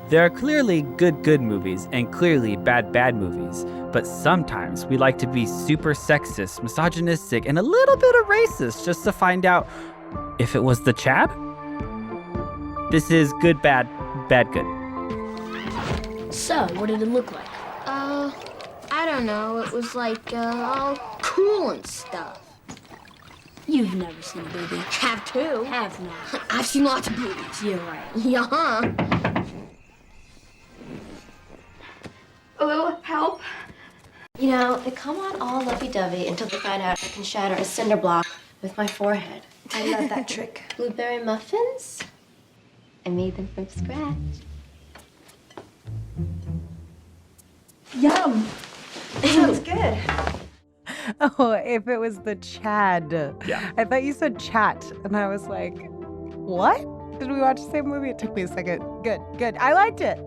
There are clearly good movies and clearly bad movies, but sometimes we like to be super sexist, misogynistic, and a little bit of racist just to find out if it was the Chad. This is Good, Bad, Good. So, what did it look like? I don't know. It was like, all cool and stuff. You've never seen a booby. Have to. Have not. I've seen lots of boobies. You're right. Yeah. A little help? You know, they come on all lovey-dovey until they find out I can shatter a cinder block with my forehead. I love that trick. Blueberry muffins? I made them from scratch. Yum. Sounds good. Oh, if it was the Chad. Yeah. I thought you said chat, and I was like, what? Did we watch the same movie? It took me a second. Good. I liked it.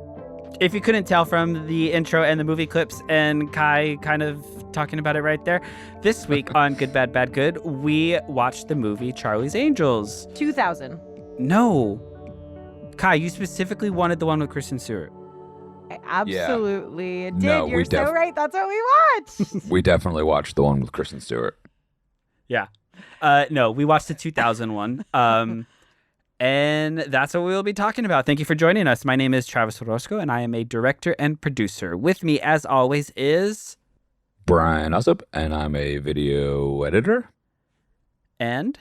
If you couldn't tell from the intro and the movie clips and Kai kind of talking about it right there, this week on Good, Bad, Good, we watched the movie Charlie's Angels. 2000. No. Kai, you specifically wanted the one with Kristen Stewart. I absolutely did. No, You're so right. That's what we watched. We definitely watched the one with Kristen Stewart. Yeah. No, we watched the 2000 one. And that's what we will be talking about. Thank you for joining us. My name is Travis Orozco, and I am a director and producer. With me, as always, is... Brian Ussup, and I'm a video editor. And...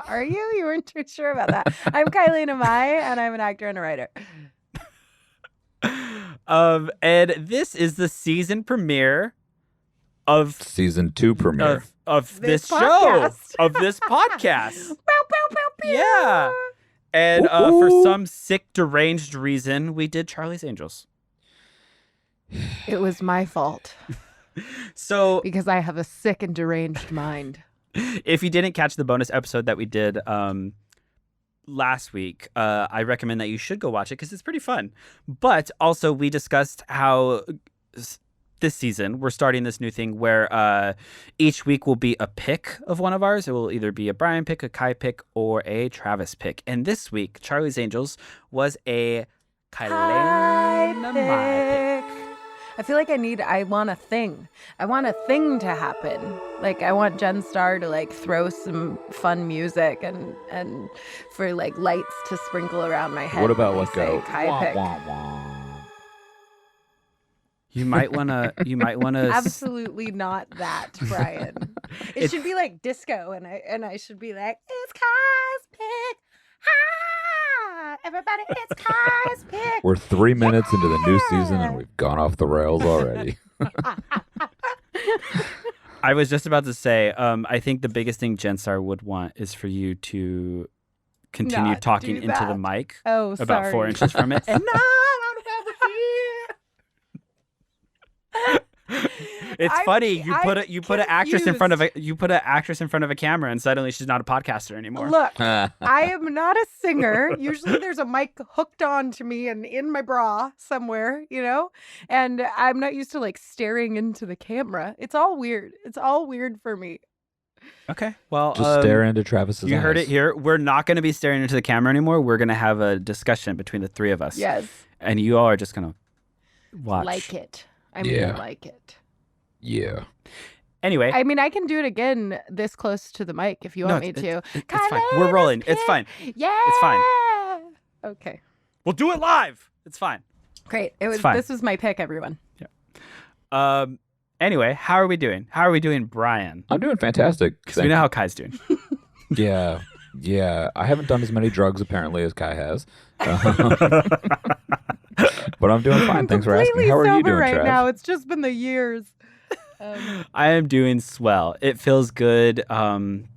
Are you? You weren't too sure about that. I'm Kailena, and I'm an actor and a writer. And this is the season premiere of... Season 2 premiere. Of this show. podcast. Of this podcast. Pew, pew, pew, pew. Yeah. And for some sick, deranged reason, we did Charlie's Angels. It was my fault So because I have a sick and deranged mind. if you didn't catch the bonus episode that we did last week, I recommend that you should go watch it because it's pretty fun. But also we discussed how this season we're starting this new thing where each week will be a pick of one of ours. It will either be a Brian pick, a Kai pick, or a Travis pick. And this week, Charlie's Angels was a Kailena my pick. I feel like I want a thing. I want a thing to happen. Like, I want Jen Starr to, like, throw some fun music and for, like, lights to sprinkle around my head. What about when like I say a Kai wah, pick. wah, wah? You might wanna. Absolutely not that, Brian. It should be like disco, and I should be like, it's Kai's pick. Ha! Everybody, it's Kai's pick. We're 3 minutes into the new season, and we've gone off the rails already. I was just about to say, I think the biggest thing Jen Star would want is for you to continue Not talking do into the that. mic Oh, about sorry. 4 inches from it. And it's funny you put an actress in front of a camera and suddenly she's not a podcaster anymore. Look, I am not a singer. Usually there's a mic hooked on to me and in my bra somewhere, you know? And I'm not used to like staring into the camera. It's all weird. It's all weird for me. Okay, well, Just stare into Travis's you eyes. heard it here. We're not going to be staring into the camera anymore. We're going to have a discussion between the three of us. Yes. And you all are just going to watch. Like it. I mean, Yeah. like it. Yeah. Anyway. I mean, I can do it again this close to the mic if you want me to. It's fine. We're rolling. It's fine. Yeah. It's fine. Okay. We'll do it live. It's fine. Great. fine. This was my pick, everyone. Anyway, how are we doing? How are we doing, Brian? I'm doing fantastic. Because we know how Kai's doing. Yeah. I haven't done as many drugs apparently as Kai has. But I'm doing fine. Thanks for asking. How are you doing, right Trav? now. It's just been the years. I am doing swell. It feels good. Being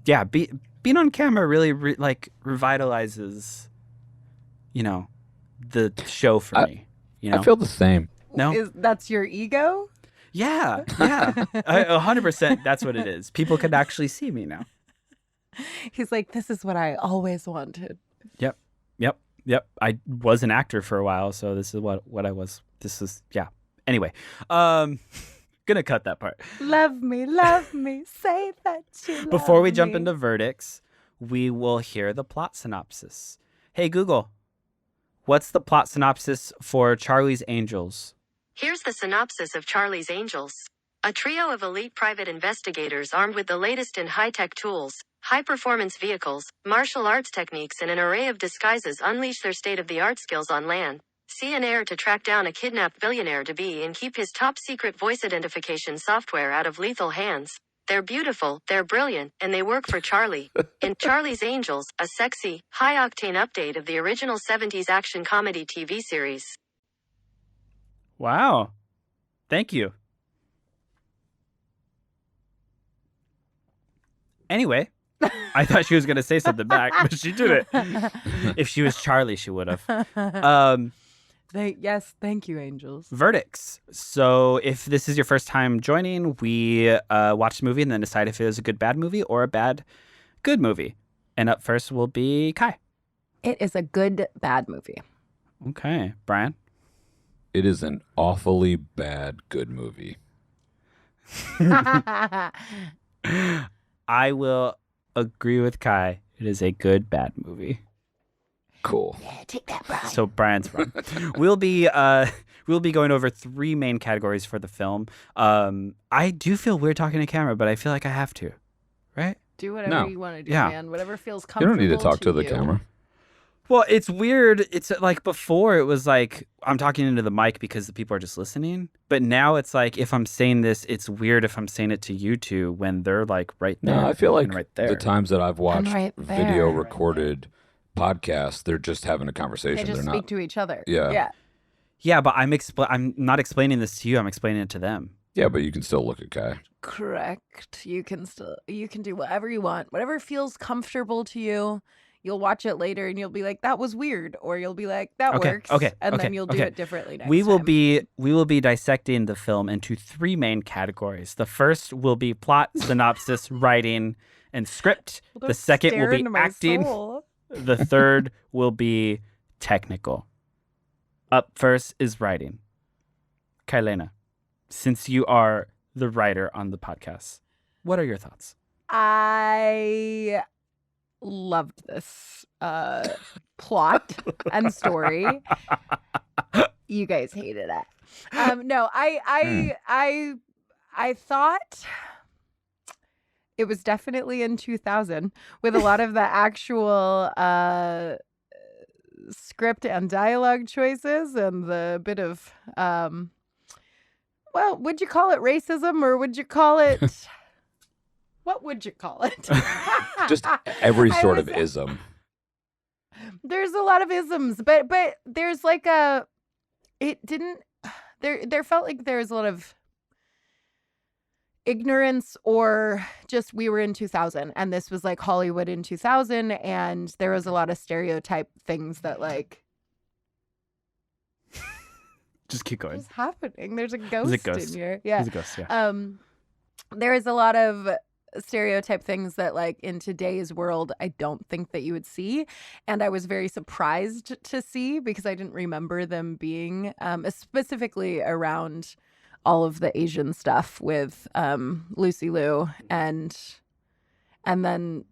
on camera really revitalizes, the show for me. I feel the same. No? That's your ego? Yeah. 100%. That's what it is. People can actually see me now. He's like, this is what I always wanted. Yep. I was an actor for a while, so this is what I was. This is, yeah. Anyway, gonna cut that part. Love me, say that you love Before we jump me. into verdicts, we will hear the plot synopsis. Hey, Google, what's the plot synopsis for Charlie's Angels? Here's the synopsis of Charlie's Angels. A trio of elite private investigators armed with the latest in high-tech tools, high-performance vehicles, martial arts techniques, and an array of disguises unleash their state-of-the-art skills on land. Sea and air to track down a kidnapped billionaire-to-be and keep his top-secret voice identification software out of lethal hands. They're beautiful, they're brilliant, and they work for Charlie. In Charlie's Angels, a sexy, high-octane update of the original 70s action comedy TV series. Wow. Thank you. Anyway, I thought she was going to say something back, but she didn't. If she was Charlie, she would have. Yes, thank you, Angels. Verdicts. So if this is your first time joining, we watch the movie and then decide if it was a good bad movie or a bad good movie. And up first will be Kai. It is a good bad movie. Okay. Brian? It is an awfully bad good movie. I will agree with Kai. It is a good bad movie. Cool. Yeah, take that, Brian. So Brian's wrong. We'll be going over 3 main categories for the film. I do feel weird talking to camera, but I feel like I have to. Right? Do whatever No. you want to do, Yeah. man. Whatever feels You comfortable. don't need to talk to the you. camera. Well, it's weird. It's like before it was like I'm talking into the mic because the people are just listening. But now it's like if I'm saying this, it's weird if I'm saying it to you two when they're like right there. No, I feel like and right there. the times that I've watched right video there. recorded podcasts, they're just having a conversation. They just they're speak not. to each other. Yeah. Yeah. Yeah, but I'm not explaining this to you. I'm explaining it to them. Yeah, but you can still look at Kai. Correct. You can do whatever you want. Whatever feels comfortable to you. You'll watch it later and you'll be like, that was weird. Or you'll be like, that Okay, works. okay, And okay, then you'll do okay. it differently next We will time. be dissecting the film into 3 main categories. The first will be plot, synopsis, writing, and script. Don't The second will stare be into my acting. soul. The third will be technical. Up first is writing. Kailena, since you are the writer on the podcast, what are your thoughts? I loved this plot and story. You guys hated it. No, I thought it was definitely in 2000 with a lot of the actual script and dialogue choices and the bit of well, would you call it racism or would you call it what would you call it? Just every I sort of was- ism. There's a lot of isms, but there's like there felt like there was a lot of ignorance or just we were in 2000 and this was like Hollywood in 2000 and there was a lot of stereotype things that like Just keep going. what's happening? There's a ghost, ghost. in here. Yeah. He's a ghost, yeah. There is a lot of stereotype things that like in today's world I don't think that you would see, and I was very surprised to see because I didn't remember them being specifically around all of the Asian stuff with Lucy Liu and then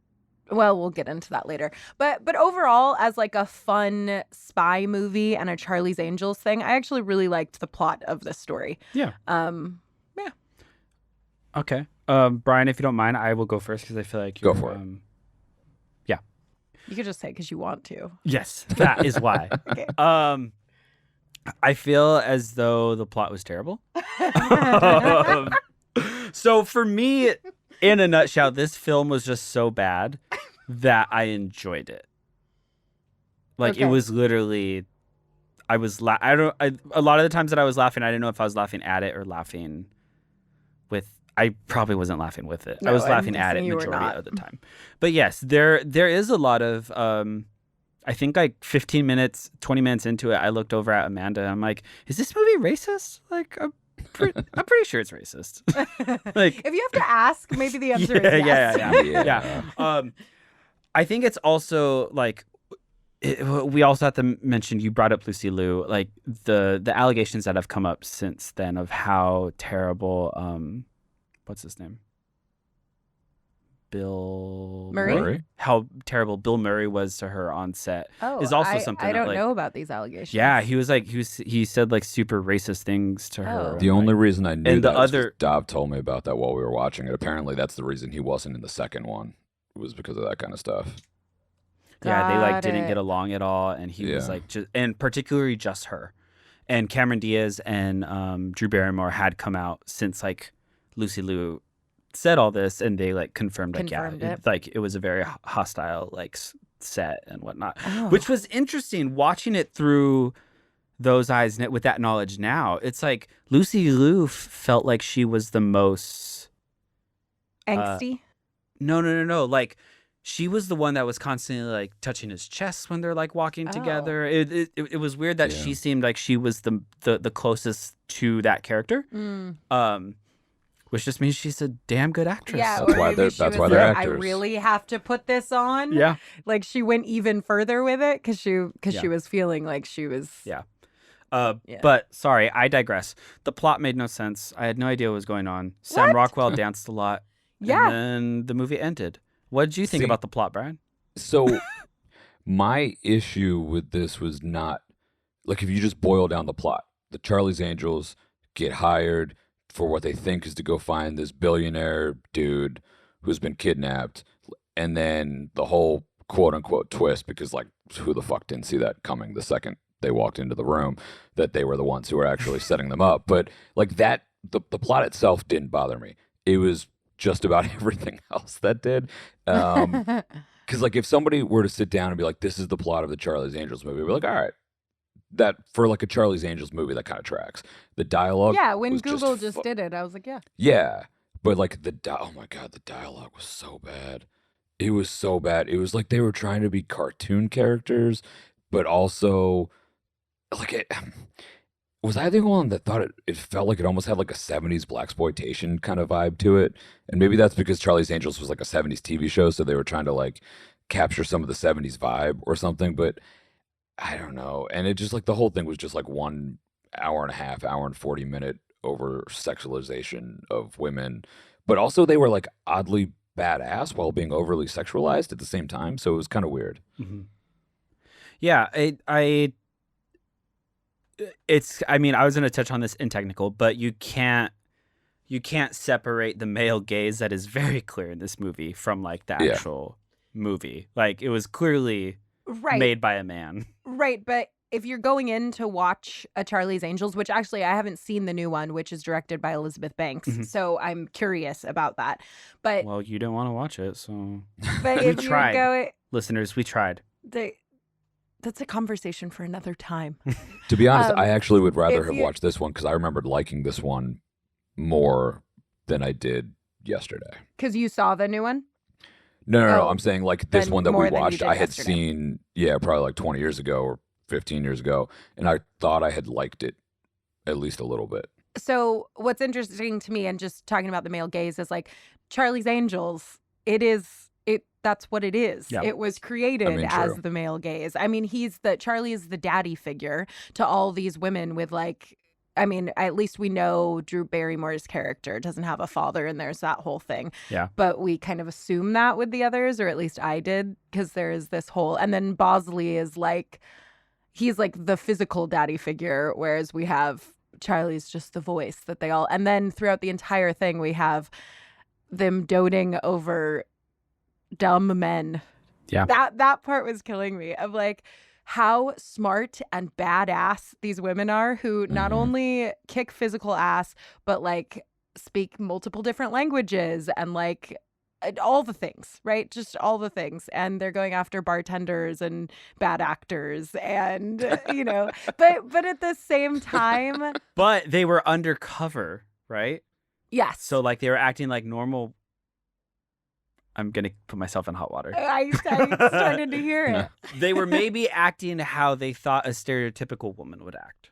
well, we'll get into that later. But overall, as like a fun spy movie and a Charlie's Angels thing, I actually really liked the plot of this story. Yeah. Okay. Brian, if you don't mind, I will go first because I feel like Go for it. Yeah. You could just say because you want to. Yes, that is why. Okay. I feel as though the plot was terrible. So for me, in a nutshell, this film was just so bad that I enjoyed it. Like it Okay. was literally, a lot of the times that I was laughing, I didn't know if I was laughing at it or laughing with. I probably wasn't laughing with it. I No, was I'm laughing at it guessing you were majority not. of the time. But yes, there is a lot of. I think like 15 minutes, 20 minutes into it, I looked over at Amanda. I'm like, is this movie racist? Like, I'm pretty sure it's racist. Like, If you have to ask, maybe the answer yeah, is yes. yeah. I think it's also like we also have to mention. You brought up Lucy Liu, like the allegations that have come up since then of how terrible. What's his name? Bill Murray? how terrible Bill Murray was to her on set is also something I that, don't like, know about these allegations. yeah, he said like super racist things to her. The only reason I knew and the that was 'cause other- Dov told me about that while we were watching it. Apparently, that's the reason he wasn't in the second one. It was because of that kind of stuff. Yeah, they like Got didn't it. get along at all, and he was Yeah. like, and particularly just her. And Cameron Diaz and Drew Barrymore had come out since like Lucy Liu said all this, and they like confirmed like Confirmed yeah, it. like it was a very hostile like set and whatnot, Oh. which was interesting watching it through those eyes with that knowledge. Now it's like Lucy Liu felt like she was the most Angsty? no, like she was the one that was constantly like touching his chest when they're like walking together. It was weird that she seemed like she was the closest to that character. Which just means she's a damn good actress. Yeah, That's or why maybe they're- she that's was why they're like, I actors. really have to put this on. Yeah. Like she went even further with it because she Yeah. was feeling like she was. Yeah. Yeah. But sorry, I digress. The plot made no sense. I had no idea what was going on. Sam What? Rockwell danced a lot. Yeah. And then the movie ended. What did you think See- about the plot, Brian? So, my issue with this was not like if you just boil down the plot, the Charlie's Angels get hired for what they think is to go find this billionaire dude who's been kidnapped, and then the whole quote unquote twist, because like who the fuck didn't see that coming the second they walked into the room, that they were the ones who were actually setting them up. But like that, the plot itself didn't bother me. It was just about everything else that did. Because like if somebody were to sit down and be like, this is the plot of the Charlie's Angels movie, we're like, all right, that for like a Charlie's Angels movie, that kind of tracks. The dialogue, Yeah, when was Google just did it, I was like, yeah. yeah, but like oh my god, the dialogue was so bad. It was so bad. It was like they were trying to be cartoon characters, but also like it. Was I the only one that thought it felt like it almost had like a 70s blaxploitation kind of vibe to it? And maybe that's because Charlie's Angels was like a 70s TV show, so they were trying to like capture some of the 70s vibe or something, but I don't know. And it just like the whole thing was just like 1 hour and a half, hour and 40-minute over sexualization of women. But also they were like oddly badass while being overly sexualized at the same time. So it was kind of weird. Yeah, I mean, I was going to touch on this in technical, but you can't separate the male gaze that is very clear in this movie from like the Yeah. actual movie. Like it was clearly Right. made by a man. Right, but if you're going in to watch a Charlie's Angels, which actually I haven't seen the new one, which is directed by Elizabeth Banks, Mhm. so I'm curious about that. But Well, you didn't want to watch it, so but we if you're tried. going, listeners, we tried. that's a conversation for another time. To be honest, I actually would rather if have you- watched this one because I remembered liking this one more than I did yesterday. Because you saw the new one. No. Oh, I'm saying like this then one that more we than you watched, did I had yesterday. seen, probably like 20 years ago or 15 years ago, and I thought I had liked it at least a little bit. So what's interesting to me, and just talking about the male gaze, is like Charlie's Angels. That's what it is. Yeah. It was created as true. the male gaze. I mean, Charlie is the daddy figure to all these women with like, I mean, at least we know Drew Barrymore's character doesn't have a father, and there's that whole thing. Yeah. But we kind of assume that with the others, or at least I did, because there is this whole, and then Bosley is like, he's like the physical daddy figure, whereas we have Charlie's just the voice that they all, and then throughout the entire thing, we have them doting over dumb men. Yeah. That part was killing me, of like how smart and badass these women are, who not Mhm. only kick physical ass, but like speak multiple different languages and like all the things, right? Just all the things. And they're going after bartenders and bad actors and, but at the same time, But they were undercover, right? yes. So like they were acting like normal. I'm gonna put myself in hot water. I started to hear it. They were maybe acting how they thought a stereotypical woman would act.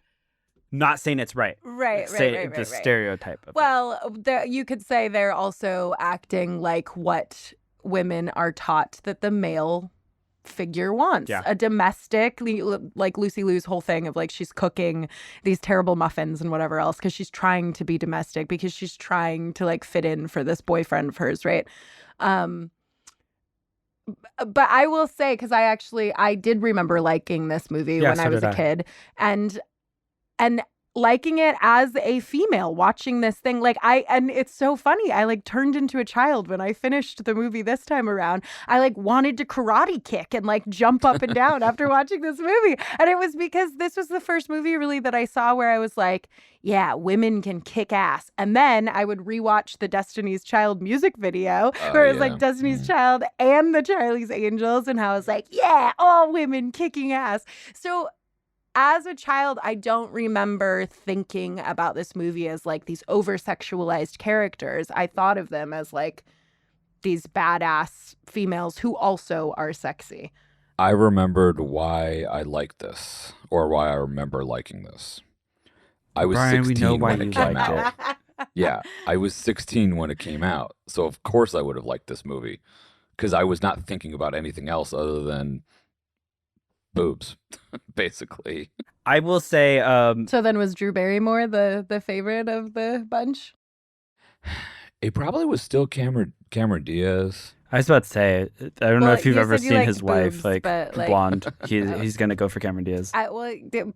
Not saying it's right. Right. The stereotype of it. Well, you could say they're also acting like what women are taught that the male figure wants. Yeah. A domestic, like Lucy Liu's whole thing of like she's cooking these terrible muffins and whatever else because she's trying to be domestic, because she's trying to like fit in for this boyfriend of hers, right? But I will say, because I did remember liking this movie Yeah, when so I was did a I. kid, and liking it as a female watching this thing, and it's so funny, I like turned into a child when I finished the movie this time around. I like wanted to karate kick and like jump up and down after watching this movie, and it was because this was the first movie really that I saw where I was like, yeah, women can kick ass. And then I would rewatch the Destiny's Child music video where it was like Destiny's Child and the Charlie's Angels, and how I was like, yeah, all women kicking ass. So as a child, I don't remember thinking about this movie as like these over-sexualized characters. I thought of them as like these badass females who also are sexy. I remembered why I liked this, or why I remember liking this. I was Brian, we 16 know why when you it came liked out. Yeah, I was 16 when it came out. So of course I would have liked this movie, because I was not thinking about anything else other than boobs, basically. I will say, So then was Drew Barrymore the favorite of the bunch? It probably was still Cameron Diaz. I was about to say, I don't know Well, if you've you ever said you seen liked his wife, boobs, like but, like- blonde. He's gonna go for Cameron Diaz.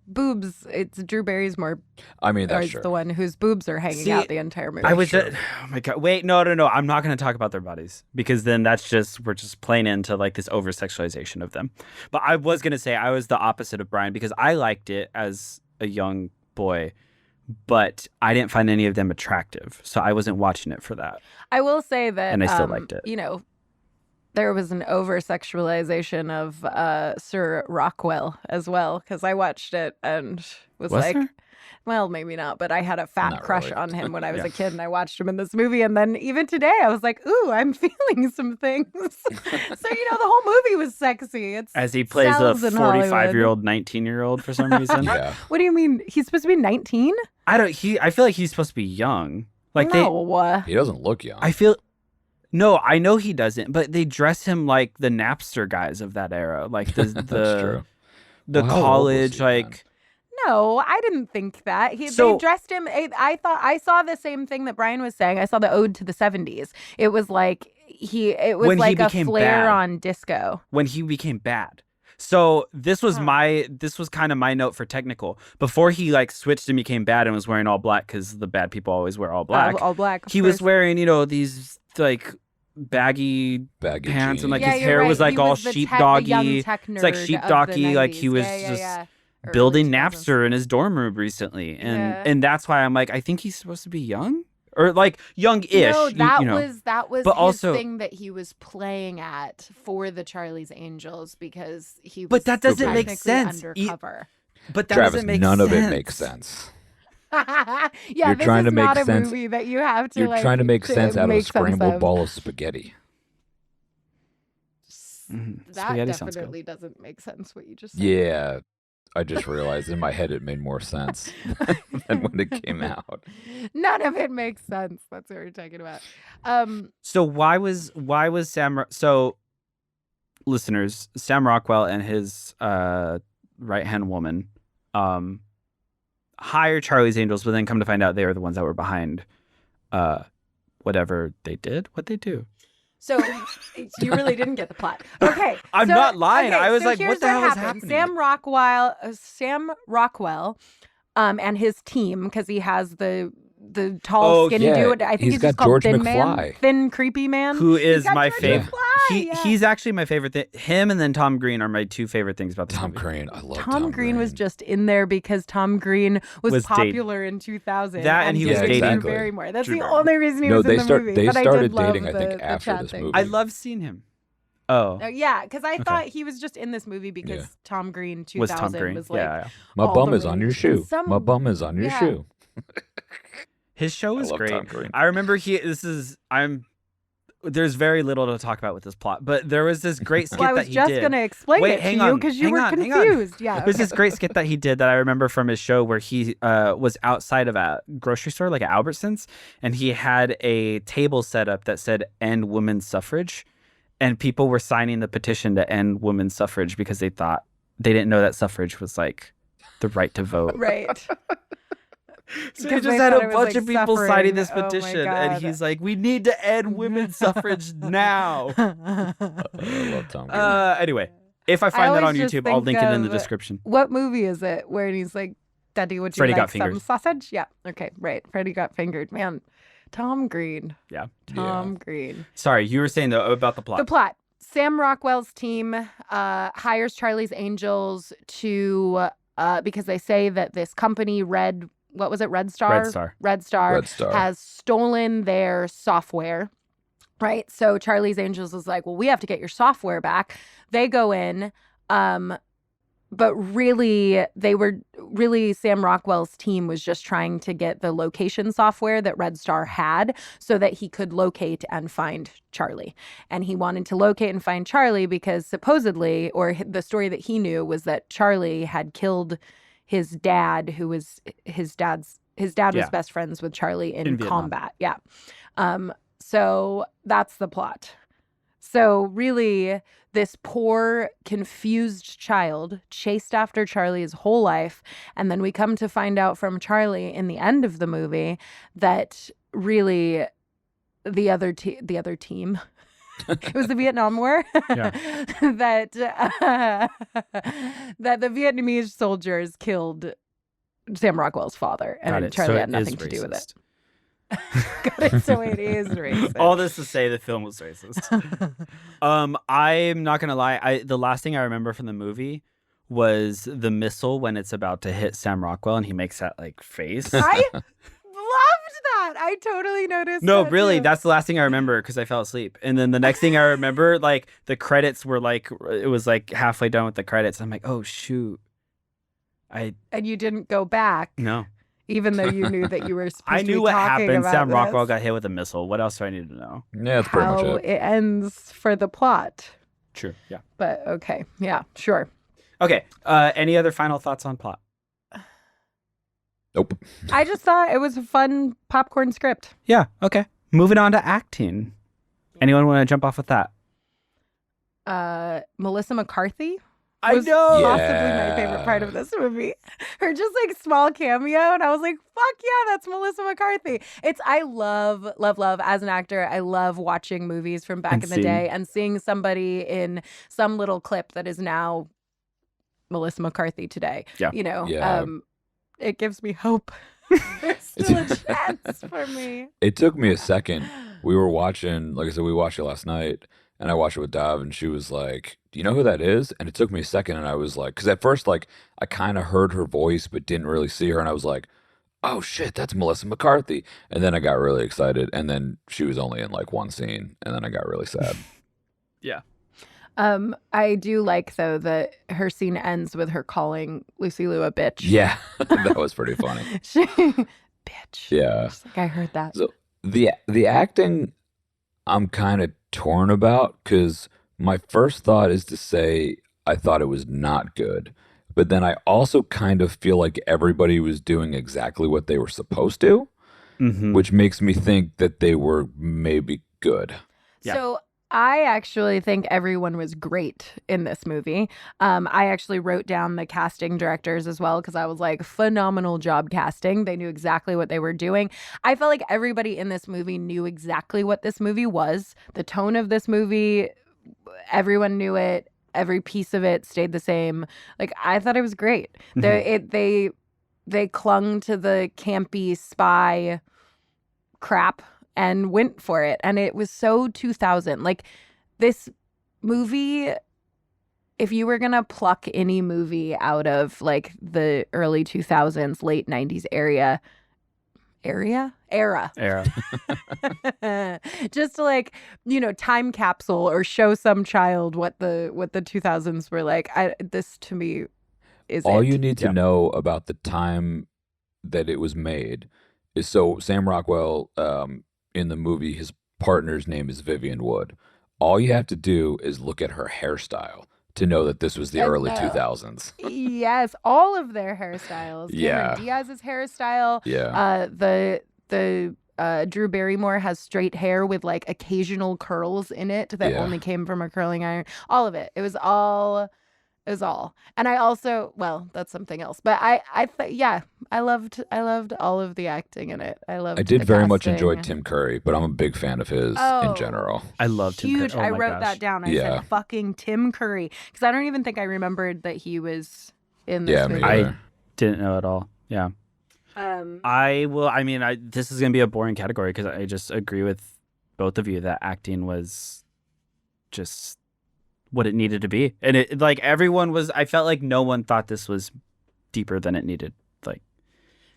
Boobs. It's Drew Barrymore's I mean, or that's it's true. the one whose boobs are hanging See, out the entire movie. I was true. just, oh my god, wait, no, I'm not gonna talk about their bodies, because then we're just playing into like this over sexualization of them. But I was gonna say I was the opposite of Brian, because I liked it as a young boy, but I didn't find any of them attractive, so I wasn't watching it for that. I will say that, And I still liked it. You know, there was an over sexualization of Sir Rockwell as well, because I watched it and was like, there? well, maybe not, but I had a fat Not crush really. on him when I was Yeah. a kid, and I watched him in this movie, and then even today I was like, ooh, I'm feeling some things. So the whole movie was sexy. It's As he plays a sells in Hollywood. 45-year-old 19-year-old for some reason. Yeah. What do you mean? He's supposed to be 19? I feel like he's supposed to be young. Like no. He doesn't look young. No, I know he doesn't, but they dress him like the Napster guys of that era, like That's true. the Well, how old was college, he then? like No, I didn't think that. They So- dressed him. I thought I saw the same thing that Brian was saying. I saw the ode to the 70s. It was like it was When he like a became flare bad. on disco. when he became bad. So this was kind of my note for technical. Before he like switched and became bad and was wearing all black, because the bad people always wear all black. All black. of He was course. wearing, these like baggy Baggy pants, and like Yeah, his you're hair right. was like He all was the sheepdoggy. young tech It's like nerd of the sheepdoggy, like he 90s. was Yeah, just yeah. Early building 2000s. Napster in his dorm room recently, and Yeah. and that's why I'm like, I think he's supposed to be young, or like young-ish. No, you that know. was But his also- thing that he was playing at for the Charlie's Angels, because he was But that doesn't make technically sense. undercover. But that Travis, doesn't make none sense. of it makes sense. Yeah, You're this trying is to make not a sense- movie that you have to You're like trying to make sense out of a make sense scrambled of. ball of spaghetti. Mhm. That Spaghetti sounds good. definitely doesn't make sense what you just said. Yeah, I just realized in my head it made more sense than when it came out. None of it makes sense. That's what we're talking about. So why was so listeners, Sam Rockwell and his right-hand woman hire Charlie's Angels, but then come to find out they are the ones that were behind whatever they did. What'd they do? So you really didn't get the plot. Okay. I'm so- not lying. okay, I was so like, here's what the hell is happened. happening? Sam Rockwell and his team, because he has the tall, Oh, skinny yeah. dude. I think He's he's got just called George Thin Man. McFly. Thin, creepy man. Who He's is got my George favorite? McFly, yeah. He's actually my favorite thing. Him and then Tom Green are my two favorite things about this Tom movie. Green, I love Tom Green was just in there because Tom Green was Was dating- popular in 2000. That and he was dated dating- Drew Barrymore. That's Drew the Barrymore. only reason he No, was they in the start- movie. they but I started did love dating, I think, the after chat this thing. movie. I love seeing him. Oh, Yeah, because I thought he was just in this movie because Yeah. Tom Green 2000 was Tom Green? was like yeah. My all bum the is on your rage. shoe. Some- My bum is on your yeah. shoe. His show I was love great. Tom Green. I remember there's very little to talk about with this plot, but there was this great skit Well, I was that he just did. going to explain Wait, it to hang you on, because you hang were on, hang on. confused. Yeah. There's this great skit that he did that I remember from his show where he was outside of a grocery store, like at Albertsons, and he had a table set up that said "End Women's Suffrage," and people were signing the petition to end women's suffrage because they didn't know that suffrage was like the right to vote. Right. So he Because just they had thought a it was, bunch like, of people suffering. signing this Oh my petition, God. and he's like, "We need to end women's suffrage now." I love Tom Green. Anyway, if I find that on always just YouTube, I'll think link it in the of- description. What movie is it where he's like, Daddy, would you Freddy like Got some Fingered. sausage? Yeah. Okay, right. Freddy Got Fingered. Man, Tom Green. Yeah. Tom Green. Sorry, you were saying though about the plot. The plot. Sam Rockwell's team hires Charlie's Angels to because they say that this company, Red Star? Red Star. Red Star. has stolen their software. Right? So Charlie's Angels is like, well, we have to get your software back. They go in, but really Sam Rockwell's team was just trying to get the location software that Red Star had so that he could locate and find Charlie. And he wanted to locate and find Charlie because supposedly, or the story that he knew was that Charlie had killed his dad, who was his dad was best friends with Charlie in Vietnam. combat. Yeah. So that's the plot. So really, this poor, confused child chased after Charlie his whole life. And then we come to find out from Charlie in the end of the movie that really the other team, it was the Vietnam War, that the Vietnamese soldiers killed Sam Rockwell's father. And Charlie had nothing to do with it. Got it. So it is racist. All this to say the film was racist. I'm not gonna lie. The last thing I remember from the movie was the missile when it's about to hit Sam Rockwell and he makes that like face. I loved that. I totally noticed. No, that really, too. that's the last thing I remember because I fell asleep. And then the next thing I remember, like the credits were like it was like halfway done with the credits. I'm like, oh shoot, And you didn't go back. No. Even though you knew that you were supposed I to knew be what talking happened. about Sam this. Rockwell got hit with a missile. What else do I need to know? Yeah, that's pretty How much it. it ends for the plot. True. Yeah. But okay. Yeah, sure. Okay. Any other final thoughts on plot? Nope. I just thought it was a fun popcorn script. Yeah. Okay. Moving on to acting. Anyone want to jump off with that? Melissa McCarthy I was know. possibly my favorite part of this movie. Her just like small cameo, and I was like, "Fuck yeah, that's Melissa McCarthy." I love as an actor. I love watching movies from back in the day and seeing somebody in some little clip that is now Melissa McCarthy today. Yeah. You know, Yeah. It gives me hope. There's still a chance for me. It took me a second. We were watching, like I said, we watched it last night, and I watched it with Dav, and she was like, "Do you know who that is?" And it took me a second, and I was like, because at first, like, I kind of heard her voice, but didn't really see her, and I was like, "Oh shit, that's Melissa McCarthy." And then I got really excited, and then she was only in like one scene, and then I got really sad. Yeah. I do like though that her scene ends with her calling Lucy Liu a bitch. Yeah, that was pretty funny. Bitch. Yeah. Just like I heard that. So the acting, I'm kind of torn about because my first thought is to say I thought it was not good, but then I also kind of feel like everybody was doing exactly what they were supposed to, which makes me think that they were maybe good. Yeah. So I actually think everyone was great in this movie. I actually wrote down the casting directors as well because I was like, phenomenal job casting. They knew exactly what they were doing. I felt like everybody in this movie knew exactly what this movie was. The tone of this movie, everyone knew it. Every piece of it stayed the same. Like, I thought it was great. They clung to the campy spy crap and went for it. And it was so 2000. Like, this movie, if you were going to pluck any movie out of, like, the early 2000s, late 90s era. Just to, like, you know, time capsule or show some child what the 2000s were like. This, to me, is All it. you need to know about the time that it was made is so Sam Rockwell, in the movie, his partner's name is Vivian Wood. All you have to do is look at her hairstyle to know that this was the early 2000s. Yes, all of their hairstyles. Yeah. Cameron Diaz's hairstyle. Yeah. The Drew Barrymore has straight hair with like occasional curls in it that Yeah. only came from a curling iron. All of it. It was all. And I also, well, that's something else. But I loved all of the acting in it. I loved. I did the very much enjoy casting. Tim Curry, but I'm a big fan of his Oh, in general. I loved Tim Curry. Huge. Oh I my wrote gosh. that down. I Yeah. said fucking Tim Curry because I don't even think I remembered that he was in this Yeah, movie. me either. Didn't know at all. Yeah. This is going to be a boring category because I just agree with both of you that acting was just what it needed to be. And it like everyone was, I felt like no one thought this was deeper than it needed. Like,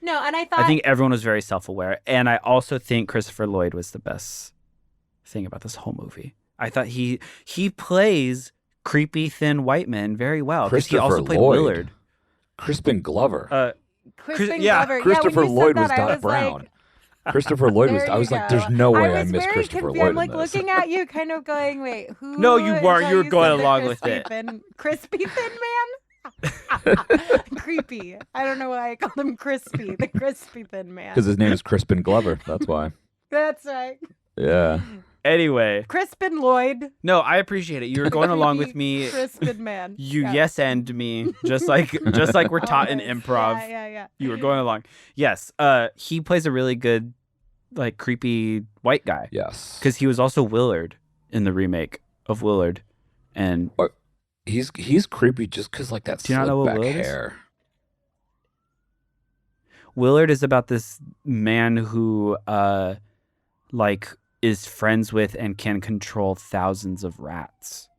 No, and I thought I think everyone was very self-aware. And I also think Christopher Lloyd was the best thing about this whole movie. I thought he plays creepy, thin white men very well. Because he also Christopher played Lloyd. Willard. Crispin Glover. Crispin yeah, Glover. Christopher when you said Lloyd was that, I Doc like, Brown. Christopher Lloyd was. there I was you like, go. there's no way I was missed very Christopher confused. Lloyd I'm like in this. looking at you, kind of going, "Wait, who?" No, you weren't. until You were said going the along with crispy it. Thin, crispy thin man. Creepy. I don't know why I called him crispy. The crispy thin man. Because his name is Crispin Glover. That's why. That's right. Yeah. Anyway, Crispin Lloyd. no, I appreciate it. You were going along with me. Crispin man. You Yeah. yes and me, just like we're taught in Always. improv. Yeah. You were going along. Yes, he plays a really good, like creepy white guy Yes. because he was also Willard in the remake of Willard, and He's creepy just because like that Do you not slick know what back Willard is? hair. Willard is about this man who like is friends with and can control thousands of rats,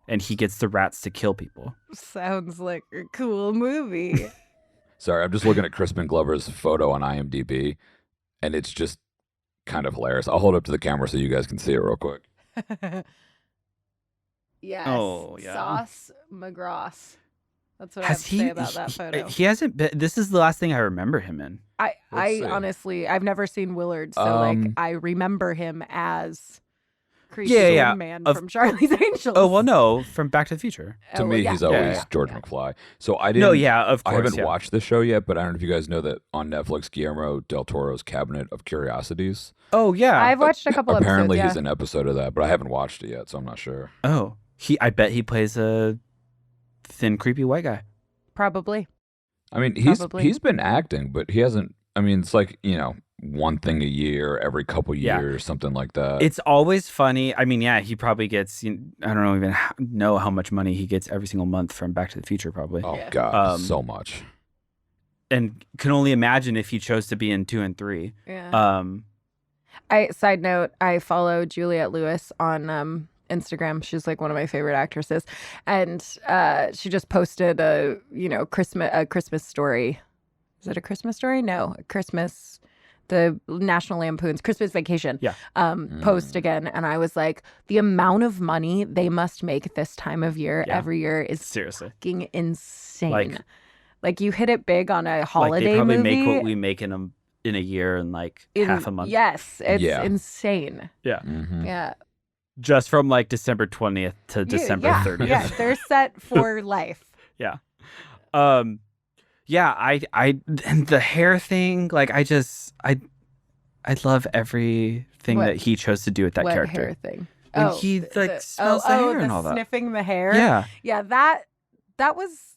and he gets the rats to kill people. Sounds like a cool movie. Sorry, I'm just looking at Crispin Glover's photo on IMDb, and it's just kind of hilarious. I'll hold it up to the camera so you guys can see it real quick. Yes. Oh, yeah. Sauce McGross. That's what I have to say about that photo. He hasn't been. This is the last thing I remember him in. Let's I see. honestly, I've never seen Willard, so I remember him as creepy Yeah, man of- from Charlie's Angels. Oh well, no, from Back to the Future. To me, he's always George McFly. So I didn't. No, yeah, of course. I haven't yeah. watched the show yet, but I don't know if you guys know that on Netflix, Guillermo del Toro's Cabinet of Curiosities. Oh yeah. I've watched a couple Apparently, episodes. he's an episode of that, but I haven't watched it yet, so I'm not sure. Oh, I bet he plays a thin, creepy white guy. Probably. I mean, Probably. he's been acting, but he hasn't. I mean, it's like one thing a year, every couple Yeah. years, something like that. It's always funny. I mean, yeah, he probably gets. I don't even know how much money he gets every single month from Back to the Future, probably. oh Yeah. god, so much. And can only imagine if he chose to be in 2 and 3. Yeah. Side note, I follow Juliette Lewis on Instagram. She's like one of my favorite actresses, and she just posted a Christmas story. Is it a Christmas story? No, Christmas. The National Lampoon's Christmas Vacation. Yeah. Post again, and I was like, the amount of money they must make this time of year Yeah. every year is Seriously. fucking insane. Like you hit it big on a holiday Like they probably movie. make what we make in a year in like half a month. Yes, it's Yeah. insane. Yeah. Mhm. Yeah. Just from like December 20th to December 30th. Yeah, they're set for life. Yeah. Yeah, I and the hair thing, like I love everything What- that he chose to do with that what character. hair thing? When he like smells the hair and all that. Sniffing the hair. Yeah. Yeah, that was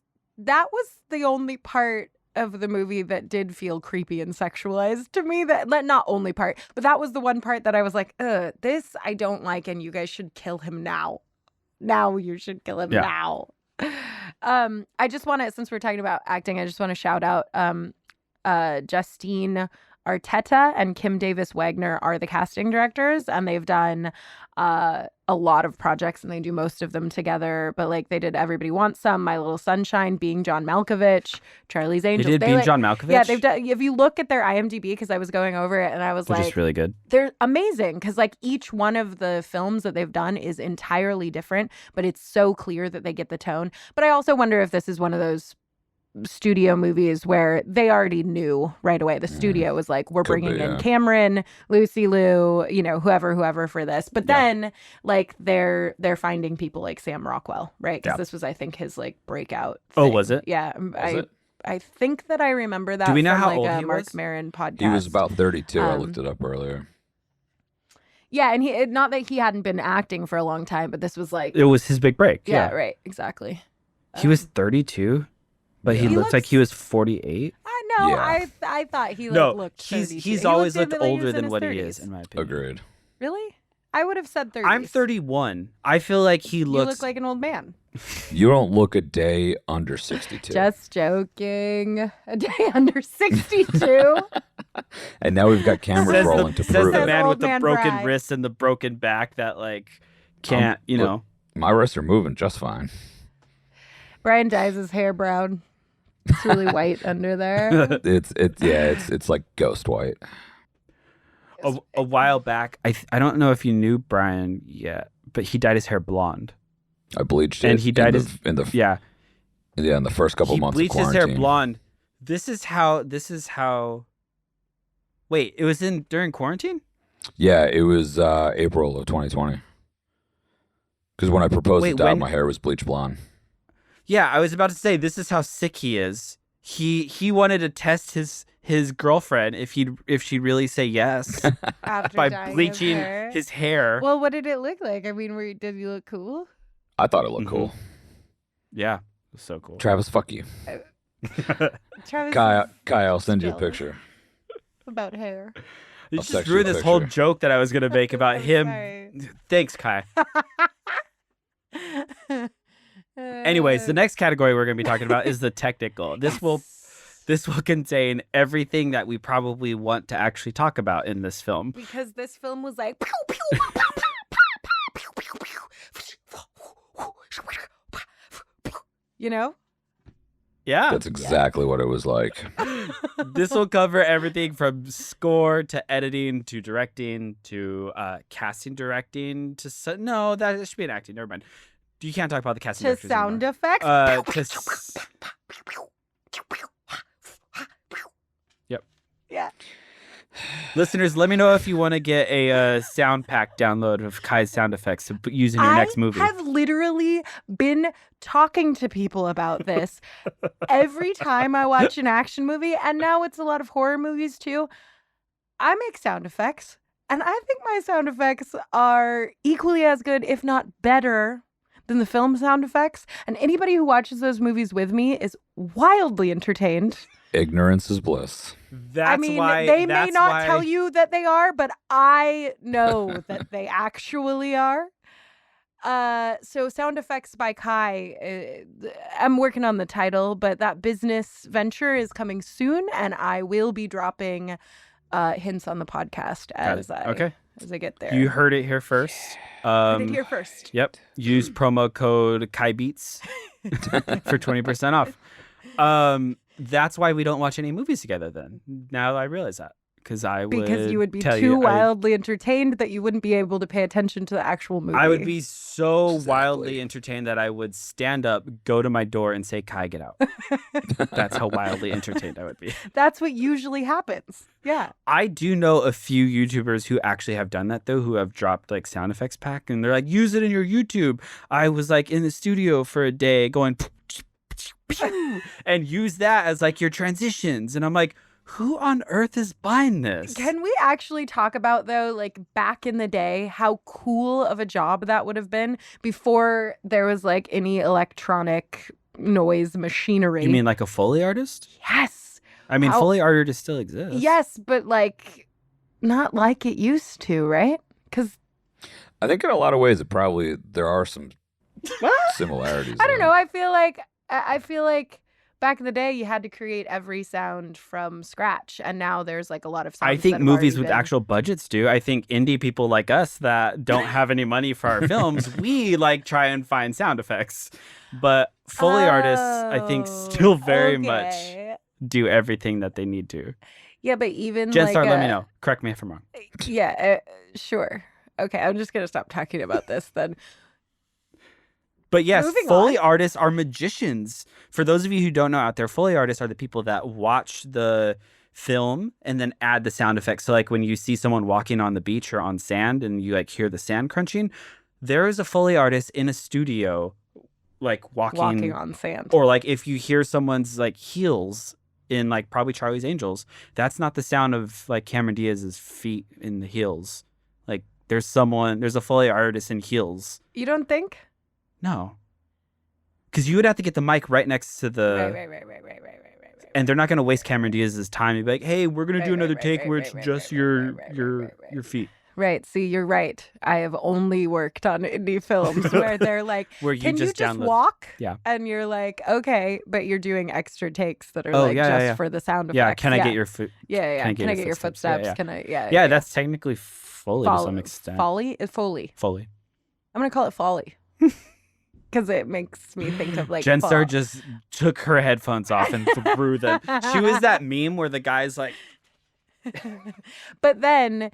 the only part of the movie that did feel creepy and sexualized to me. That not only part, but that was the one part that I was like, this I don't like, and you guys should kill him now. Now you should kill him Yeah. now. I just want to, since we're talking about acting, I just want to shout out Justine Arteta and Kim Davis Wagner are the casting directors, and they've done a lot of projects, and they do most of them together. But like they did Everybody Wants Some, My Little Sunshine, Being John Malkovich, Charlie's They Angels. did Being John Malkovich. Yeah, they've done. If you look at their IMDb, because I was going over it and I was They're like, just really good. they're amazing, because like each one of the films that they've done is entirely different, but it's so clear that they get the tone. But I also wonder if this is one of those studio movies where they already knew right away. The studio was like, we're Could bringing be, in yeah. Cameron, Lucy Liu, whoever for this. But Yeah. then like they're finding people like Sam Rockwell, right? Because Yeah. this was, I think, his like breakout Oh, thing. was it? Yeah. Was it? I think that I remember that Do we know from how like old a he Mark was? Maron podcast. He was about 32. I looked it up earlier. Yeah, and not that he hadn't been acting for a long time, but this was like It was his big break. yeah, right, exactly. He was 32, but he Yeah. looked like he was 48. I know. Yeah. I thought he No, looked he's 32. he's He always looked looked like he was older in than his what he 30s. is, in my opinion. Agreed. Really? I would have said 30. I'm 31. I feel like he You looks. look like an old man. You don't look a day under 62. Just joking. A day under 62. And now we've got cameras says rolling to says prove the it. man Old with the man broken Bry. wrists and the broken back that like can't, you look, know. My wrists are moving just fine. Brian dyes his hair brown. It's really white under there. It's like ghost white. A while back, I don't know if you knew Brian yet, but he dyed his hair blonde. I bleached it. And he dyed in the Yeah, in the first couple he months of bleached his quarantine. hair blonde. This is how. Wait, it was during quarantine? Yeah, it was April of 2020. Because when I proposed Wait, to dye, when- my hair was bleach blonde. Yeah, I was about to say this is how sick he is. He wanted to test his girlfriend if she'd really say yes After by dyeing bleaching hair. his hair. Well, what did it look like? I mean, did you look cool? I thought it looked Mhm. cool. Yeah, it was so cool. Travis, fuck you. Travis Kai, is I'll send you a jealous picture. about hair. You I'll just text you ruined a this whole picture. joke that I was gonna make about I'm him. sorry. Thanks, Kai. Anyways, the next category we're going to be talking about is the technical. This will contain everything that we probably want to actually talk about in this film. because this film was like pew, pew, pew, pew, pew, pew, pew. You know? Yeah. That's exactly what it was like. This will cover everything from score to editing to directing to casting directing to no, that should be an acting. Never mind. You can't talk about the casting To directors sound anymore. effects. Yep. Yeah. Listeners, let me know if you want to get a sound pack download of Kai's sound effects to use in your next movie. I have literally been talking to people about this every time I watch an action movie, and now it's a lot of horror movies too. I make sound effects, and I think my sound effects are equally as good, if not better, than the film sound effects. And anybody who watches those movies with me is wildly entertained. Ignorance is bliss. That's I mean, why they may that's not why- tell you that they are, but I know that they actually are. So sound effects by Kai. I'm working on the title, but that business venture is coming soon, and I will be dropping hints on the podcast Got as it. as I get there. You heard it here first. Heard it here first. Yep. Use promo code KaiBeats for 20% off. That's why we don't watch any movies together then. Now I realize that. Because you would be tell too you, wildly entertained that you wouldn't be able to pay attention to the actual movie. I would be so Exactly. wildly entertained that I would stand up, go to my door, and say, Kai, get out. That's how wildly entertained I would be. That's what usually happens. Yeah. I do know a few YouTubers who actually have done that, though, who have dropped like sound effects pack, and they're like, use it in your YouTube. I was like in the studio for a day going, and use that as like your transitions. And I'm like, who on earth is buying this? Can we actually talk about, though, like back in the day, how cool of a job that would have been before there was like any electronic noise machinery? You mean like a Foley artist? Yes. I mean, How- Foley artists still exist. Yes, but like not like it used to, right? Because I think in a lot of ways, there are some similarities. I don't there. know. I feel like back in the day you had to create every sound from scratch, and now there's like a lot of sounds. I think that have movies already with been- actual budgets do. I think indie people like us that don't have any money for our films, we like try and find sound effects. But Foley artists, I think, still very much okay. do everything that they need to. Yeah, but even Jen like Star, let me know. Correct me if I'm wrong. Yeah, sure. Okay, I'm just gonna stop talking about this then. But yes, Moving Foley on. artists are magicians. For those of you who don't know out there, Foley artists are the people that watch the film and then add the sound effects. So like when you see someone walking on the beach or on sand and you like hear the sand crunching, there is a Foley artist in a studio like walking on sand. or like if you hear someone's like heels in like probably Charlie's Angels, that's not the sound of like Cameron Diaz's feet in the heels. Like there's a Foley artist in heels. You don't think? No, because you would have to get the mic right next to the Right. and they're not going to waste Cameron Diaz's time and be like, hey, we're going to do another take where it's just your feet. Right. See, you're right. I have only worked on indie films where they're like, Where you can just you just download- walk? Yeah. And you're like, okay, but you're doing extra takes that are Oh, like yeah, just yeah. for the sound effects. Yeah, can I get your foot? Yeah. Can I get your footsteps? Yeah, Can I? yeah, that's technically Foley to some extent. Foley is Foley. Foley. I'm gonna call it Foley because it makes me think of like Jen Star fall. just took her headphones off and threw them. She was that meme where the guy's like, But then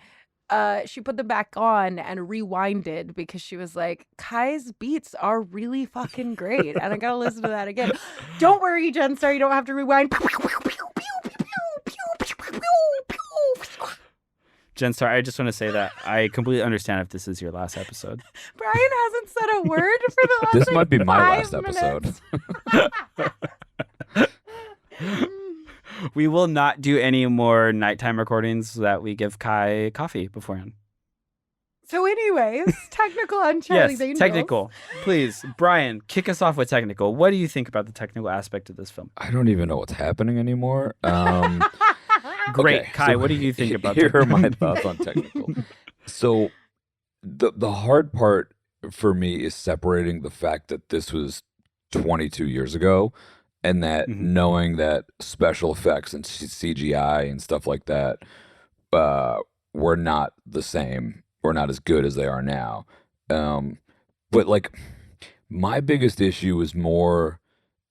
she put them back on and rewinded because she was like, Kai's beats are really fucking great. And I gotta listen to that again. Don't worry, Jen Star, you don't have to rewind. Jen Star, I just want to say that I completely understand if this is your last episode. Brian hasn't said a word for the last This might be my 5 last episode. minutes. We will not do any more nighttime recordings that we give Kai coffee beforehand. So anyways, technical on Charlie's Yes, Angels. technical. Please, Brian, kick us off with technical. What do you think about the technical aspect of this film? I don't even know what's happening anymore. Great. Okay, Kai, so what do you think about Here are technical? my thoughts on technical. So the hard part for me is separating the fact that this was 22 years ago and that knowing that special effects and CGI and stuff like that were not the same or not as good as they are now. But like my biggest issue is more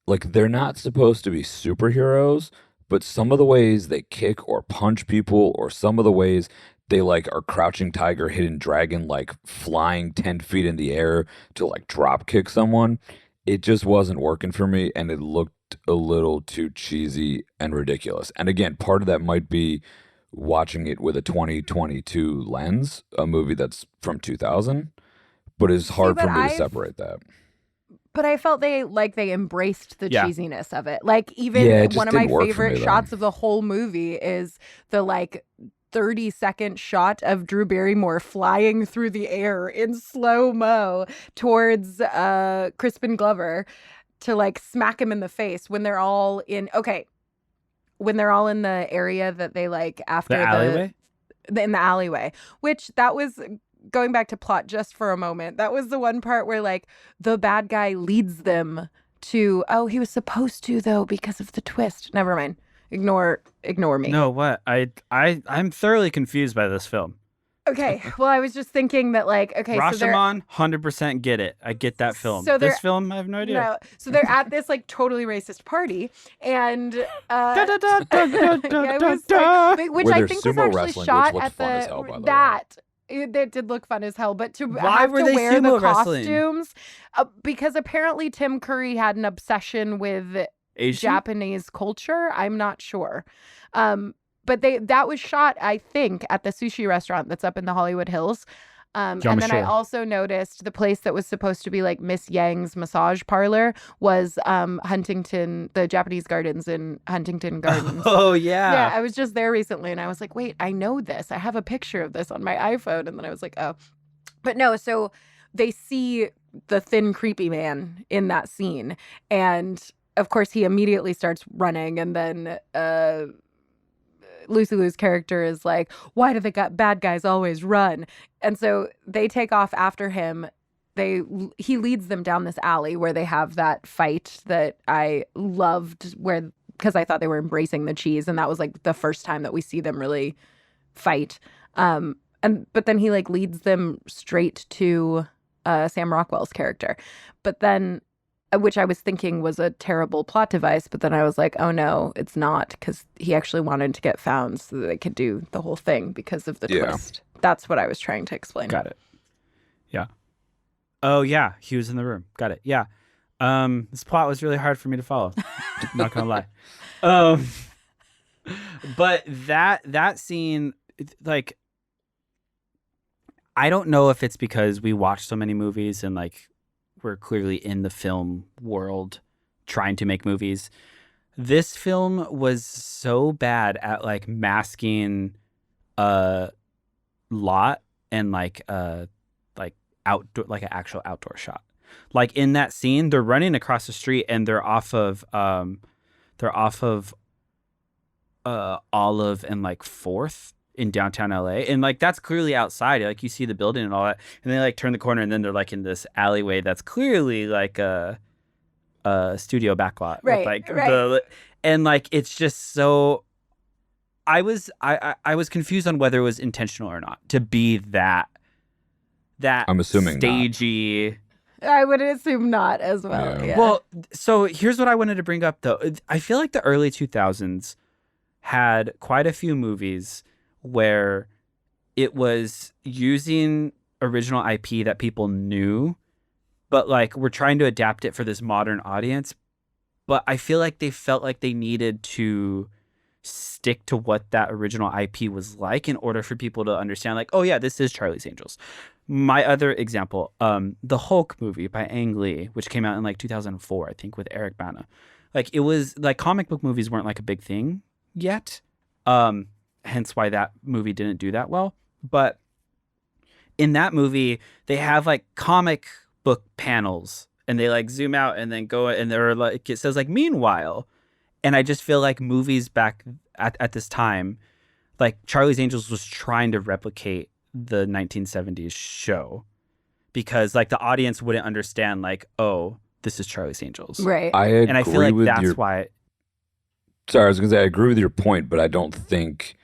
like they're not supposed to be superheroes, but some of the ways they kick or punch people or some of the ways they like are crouching tiger, hidden dragon, like flying 10 feet in the air to like drop kick someone. It just wasn't working for me and it looked a little too cheesy and ridiculous. And again, part of that might be watching it with a 2022 lens, a movie that's from 2000, but it's hard for me to separate that. But I felt they embraced the Yeah. cheesiness of it. Like even Yeah, it just one of my didn't work for favorite me, though. shots of the whole movie is the like 30-second shot of Drew Barrymore flying through the air in slow-mo towards Crispin Glover to like smack him in the face when they're all in the area that they like after The alleyway? in the alleyway, which that was going back to plot just for a moment. That was the one part where like the bad guy leads them to, oh, he was supposed to though because of the twist. Never mind. Ignore me. No, what? I'm thoroughly confused by this film. Okay. Well, I was just thinking that like, okay, so they're Rashomon, 100% get it. I get that film. So This they're- film, I have no idea. no, so they're at this like totally racist party, and Da, da, da, da, da, yeah, da, it da, was da. like, which Where I there's think was sumo actually wrestling, which shot looked at fun as the hell, by the way. that. That did look fun as hell, but to Why have were to they wear the sumo wrestling? costumes, because apparently Tim Curry had an obsession with Asian? Japanese culture. I'm not sure. But that was shot, I think, at the sushi restaurant that's up in the Hollywood Hills. And then I Yamashiro. also noticed the place that was supposed to be like Miss Yang's massage parlor was Huntington, the Japanese Gardens in Huntington Gardens. Oh, Yeah, yeah. I was just there recently and I was like, wait, I know this. I have a picture of this on my iPhone. And then I was like, oh. But no, so they see the thin, creepy man in that scene. And of course, he immediately starts running. And then Lucy Liu's character is like, why do the bad guys always run? And so they take off after him. He leads them down this alley where they have that fight that I loved, because I thought they were embracing the cheese, and that was like the first time that we see them really fight. But then he like leads them straight to Sam Rockwell's character. But then, which I was thinking was a terrible plot device, but then I was like, oh no, it's not, because he actually wanted to get found so that they could do the whole thing because of the twist. That's what I was trying to explain. Got it. Yeah. Oh, yeah. He was in the room. Got it. Yeah. This plot was really hard for me to follow. Not gonna lie. But that scene, like, I don't know if it's because we watched so many movies and like were clearly in the film world trying to make movies. This film was so bad at like masking a lot and like outdoor, like an actual outdoor shot. Like in that scene, they're running across the street and they're off of Olive and like 4th in downtown LA, and like that's clearly outside. Like you see the building and all that, and they like turn the corner and then they're like in this alleyway that's clearly like a studio backlot. Right, With, like right. and like it's just so. I was confused on whether it was intentional or not to be that I'm assuming stagey. I would assume not as well. Yeah. Yeah. Well, so here's what I wanted to bring up though. I feel like the early 2000s had quite a few movies where it was using original IP that people knew, but like we're trying to adapt it for this modern audience. But I feel like they felt like they needed to stick to what that original IP was like in order for people to understand, like, oh yeah, this is Charlie's Angels. My other example, the Hulk movie by Ang Lee, which came out in like 2004, I think, with Eric Bana. Like it was like comic book movies weren't like a big thing yet. Hence why that movie didn't do that well. But in that movie, they have like comic book panels and they like zoom out and then go and they're like, it says like meanwhile. And I just feel like movies back at this time, like Charlie's Angels was trying to replicate the 1970s show because like the audience wouldn't understand like, oh, this is Charlie's Angels. Right. I agree And I feel like with that's your... why. Sorry, I was going to say I agree with your point, but I don't think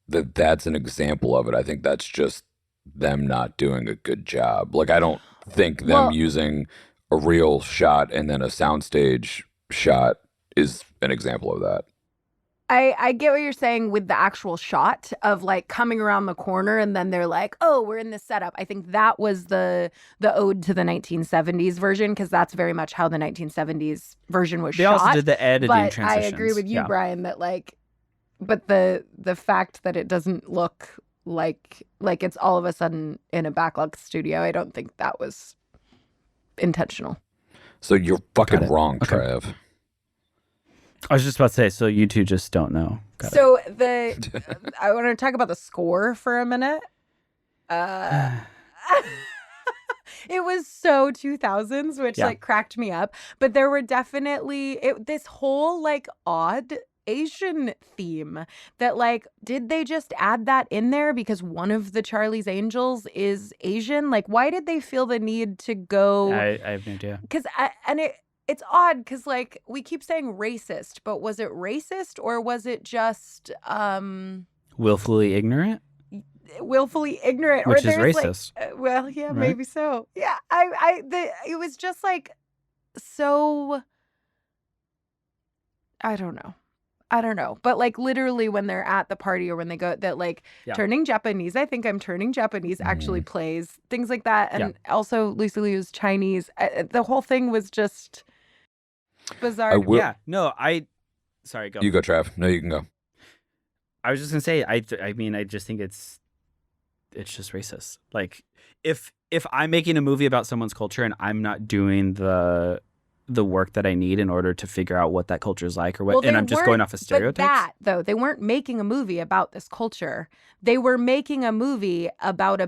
that that's an example of it. I think that's just them not doing a good job. Like I don't think them using a real shot and then a soundstage shot is an example of that. I get what you're saying with the actual shot of like coming around the corner and then they're like, oh, we're in this setup. I think that was the ode to the 1970s version because that's very much how the 1970s version was They shot. also did the editing but transitions. I agree with you, Yeah. Brian, that like, but the fact that it doesn't look like it's all of a sudden in a backlog studio, I don't think that was intentional. So you're fucking Got it. wrong, Okay. Trev. I was just about to say, so you two just don't know. Got it. So I want to talk about the score for a minute. It was so 2000s, which Yeah. like cracked me up. But there were definitely this whole like odd Asian theme that like, did they just add that in there because one of the Charlie's Angels is Asian? Like, why did they feel the need to go? I have no idea. Because it's odd because like we keep saying racist, but was it racist or was it just Willfully ignorant? willfully ignorant? Which or is there's, racist. Like, well, yeah, Right? maybe so. Yeah, it was just like so. I don't know. But like literally when they're at the party or when they go that like Yeah. turning Japanese, I think I'm turning Japanese actually plays things like that. And also Lucy Liu's Chinese. The whole thing was just bizarre. Yeah. No, sorry, go. You go, Trev. No, you can go. I was just gonna say, I mean, I just think it's just racist. Like, if I'm making a movie about someone's culture and I'm not doing the work that I need in order to figure out what that culture is like or what, and I'm just going off of stereotypes. But that though, they weren't making a movie about this culture. They were making a movie about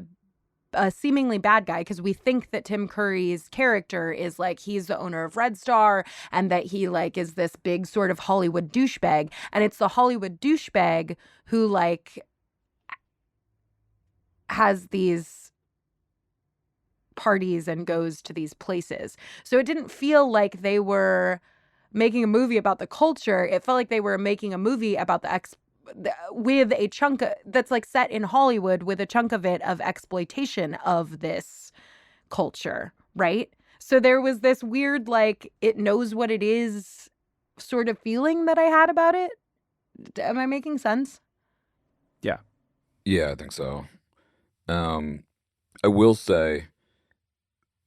a seemingly bad guy because we think that Tim Curry's character is like he's the owner of Red Star and that he like is this big sort of Hollywood douchebag, and it's the Hollywood douchebag who like has these parties and goes to these places. So it didn't feel like they were making a movie about the culture. It felt like they were making a movie about with a chunk that's like set in Hollywood with a chunk of it of exploitation of this culture, right? So there was this weird like it knows what it is sort of feeling that I had about it. Am I making sense? Yeah, I think so. I will say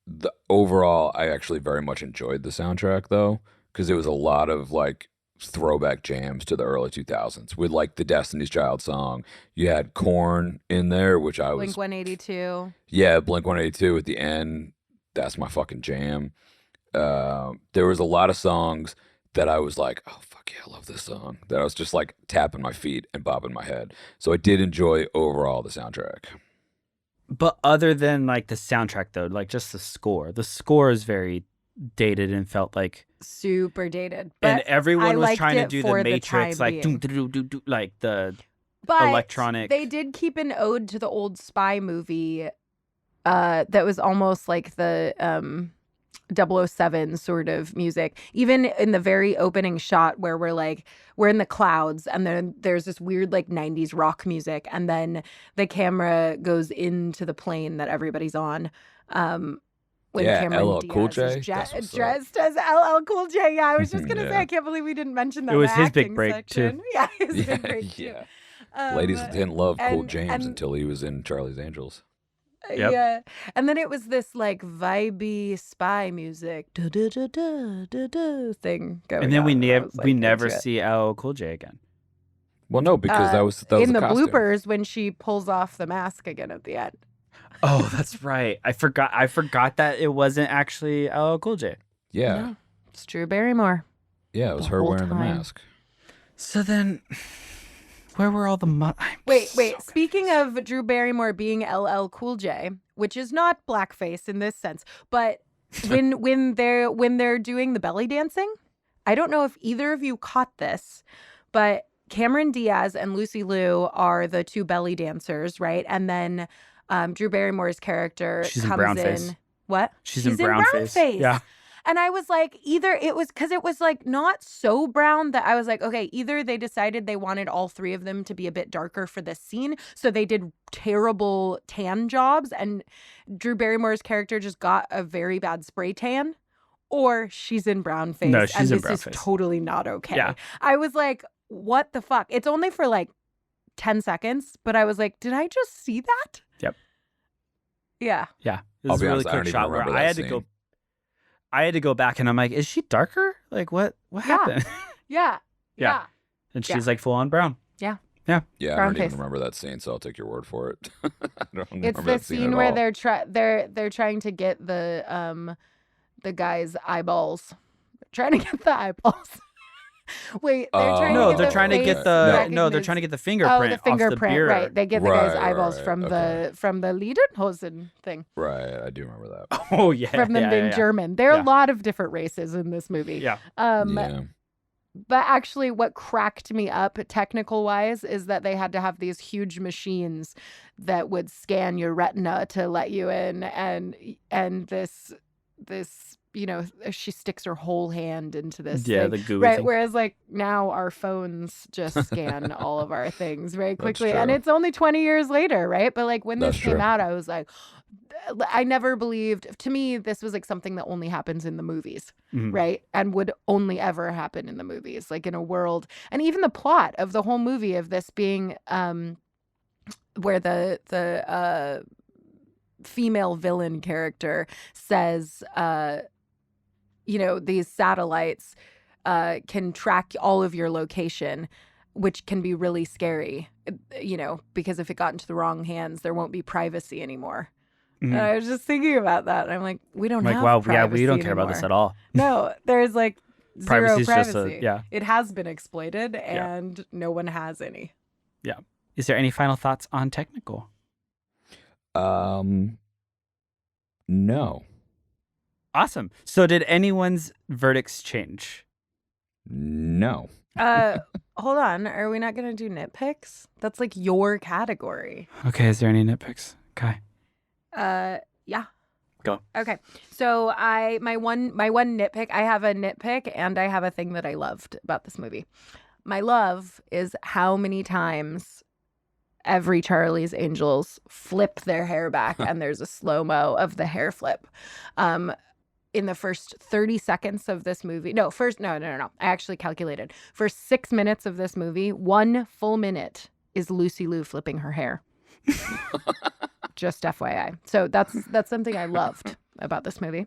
the overall, I actually very much enjoyed the soundtrack though, because it was a lot of like throwback jams to the early 2000s with like the Destiny's Child song. You had Korn in there, which I was Blink 182. yeah, Blink 182 at the end. that's my fucking jam. There was a lot of songs that I was like, oh fuck yeah, I love this song. That I was just like tapping my feet and bobbing my head. So I did enjoy overall the soundtrack. But other than like the soundtrack, though, like just the score is very dated and felt like super dated. and But everyone I was liked trying to it do for the the Matrix, time like being. like the But electronic. they did keep an ode to the old spy movie that was almost like the 007 sort of music. Even in the very opening shot where we're in the clouds and then there's this weird like 90s rock music and then the camera goes into the plane that everybody's on. When Yeah, Cameron LL Cool Diaz is J, that's what's up. dressed as LL Cool J. Yeah, I was just gonna say Yeah. I can't believe we didn't mention that. It was in the his big acting break, too. section. Yeah, his Yeah, big break too. yeah. Ladies didn't love Cool and- James and- until he was in Charlie's Angels. Yep. Yeah. And then it was this like vibey spy music thing going and then we on, and I was, like, never into it. see LL Cool J again. Well, no, because that was in the the costume. bloopers when she pulls off the mask again at the end. Oh, that's right. I forgot that it wasn't actually LL Cool J. Yeah, No, it's Drew Barrymore. yeah, it was The her whole wearing the time. mask. So then, where were all the Wait. Speaking of Drew Barrymore being LL Cool J, which is not blackface in this sense, but when they're doing the belly dancing, I don't know if either of you caught this, but Cameron Diaz and Lucy Liu are the two belly dancers, right? And then Drew Barrymore's character She's in comes brownface. in. What? She's in brownface. Yeah. And I was like, either it was because it was like not so brown that I was like, okay, either they decided they wanted all three of them to be a bit darker for this scene. So they did terrible tan jobs and Drew Barrymore's character just got a very bad spray tan, or she's in brownface. No, she's and in this brownface. is totally not okay. Yeah. I was like, what the fuck? It's only for like 10 seconds, but I was like, did I just see that? Yep. Yeah. Yeah. It I'll was be a really honest, I don't quick even shot where remember I that had to go. scene. I had to go back and I'm like, is she darker? Like what Yeah. happened? Yeah. Yeah. And she's Yeah. like full on brown. Yeah, I Brown don't even face. remember that scene, so I'll take your word for it. I don't It's remember the that scene scene at where all. they're trying to get the guy's eyeballs. Trying to get the eyeballs. Wait, they're trying No, to get they're the trying to get face no, they're trying to get the fingerprint. Oh, the off fingerprint, the beer. right. They get the guy's Right, eyeballs right, from okay. the Lederhosen thing. Right, I do remember that. Oh yeah. From them yeah, being yeah. German. There are Yeah. a lot of different races in this movie. Yeah. Yeah. But actually what cracked me up technical wise is that they had to have these huge machines that would scan your retina to let you in and this she sticks her whole hand into this Yeah, thing. the gooey Right, thing. whereas like now our phones just scan all of our things very quickly and true. it's only 20 years later, right? But like when this That's came true. out I was like I never believed, to me this was like something that only happens in the movies, Mhm. right? And would only ever happen in the movies, like in a world. And even the plot of the whole movie of this being where the female villain character says these satellites can track all of your location, which can be really scary, because if it got into the wrong hands, there won't be privacy anymore. Mhm. And I was just thinking about that. And I'm like, we don't I'm like, have wow, privacy yeah, we don't care about this anymore. at all. No, there's like zero Privacy's just privacy. a- yeah. It has been exploited and no one has any. Is there any final thoughts on technical? No. Awesome. So did anyone's verdicts change? No. Hold on. Are we not going to do nitpicks? That's like your category. Okay, is there any nitpicks? Okay. Yeah. Go. Okay. So my one nitpick, I have a nitpick and I have a thing that I loved about this movie. My love is how many times every Charlie's Angels flip their hair back and there's a slow-mo of the hair flip. In the first 30 seconds of this movie. No. I actually calculated. For 6 minutes of this movie, 1 full minute is Lucy Liu flipping her hair. Just FYI. So that's something I loved about this movie.